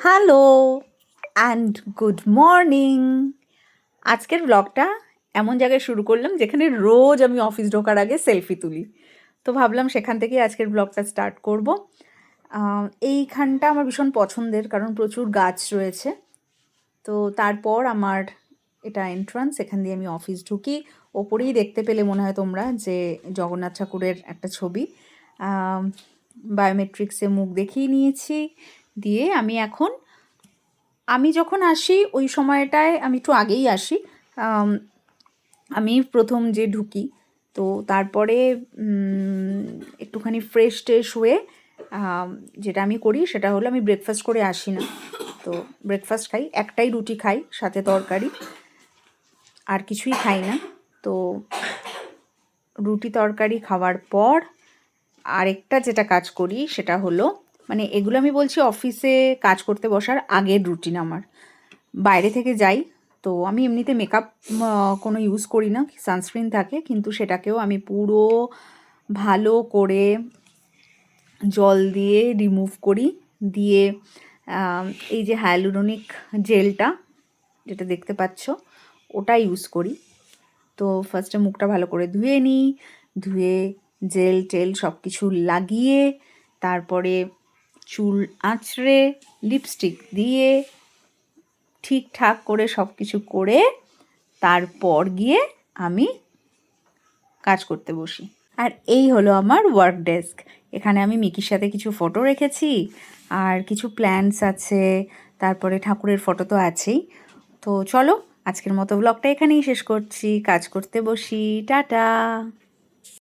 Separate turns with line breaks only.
Hello and good morning. আজকের ব্লগটা এমন জায়গায় শুরু করলাম যেখানে রোজ আমি অফিস ঢোকার আগে সেলফি তুলি। তো ভাবলাম সেখান থেকেই আজকের ব্লগটা স্টার্ট করব। এইখানটা আমার ভীষণ পছন্দের, কারণ প্রচুর গাছ রয়েছে। তো তারপর আমার এটা এন্ট্রান্স, এখান দিয়ে আমি অফিস ঢুকি। ওপরেই দেখতে পেলে মনে হয় তোমরা যে জগন্নাথ ঠাকুরের একটা ছবি। বায়োমেট্রিক্সে মুখ দেখিয়ে নিয়েছি, দিয়ে আমি যখন আসি ওই সময়টায় আমি একটু আগেই আসি। আমি প্রথম যে ঢুকি, তো তারপরে একটুখানি ফ্রেশ ট্রেশ হয়ে যেটা আমি করি সেটা হলো আমি ব্রেকফাস্ট করে আসি না। তো ব্রেকফাস্ট খাই, একটাই রুটি খাই সাথে তরকারি, আর কিছুই খাই না। তো রুটি তরকারি খাওয়ার পর আরেকটা যেটা কাজ করি সেটা হলো, মানে এগুলো আমি বলছি অফিসে কাজ করতে বসার আগের রুটিন আমার। বাইরে থেকে যাই তো আমি এমনিতে মেকআপ কোনো ইউজ করি না, সানস্ক্রিন থাকে, কিন্তু সেটাকেও আমি পুরো ভালো করে জল দিয়ে রিমুভ করি। দিয়ে এই যে হায়ালুরোনিক জেলটা যেটা দেখতে পাচ্ছ ওটা ইউজ করি। তো ফার্স্টে মুখটা ভালো করে ধুয়ে নিই, ধুয়ে জেল টেল সব কিছু লাগিয়ে তারপরে চুল আঁচড়ে লিপস্টিক দিয়ে ঠিকঠাক করে সব কিছু করে তারপর গিয়ে আমি কাজ করতে বসি। আর এই হলো আমার ওয়ার্ক ডেস্ক। এখানে আমি মিকির সাথে কিছু ফটো রেখেছি, আর কিছু প্ল্যান্টস আছে, তারপরে ঠাকুরের ফটো তো আছেই। তো চলো আজকের মতো ব্লগটা এখানেই শেষ করছি, কাজ করতে বসি, টাটা।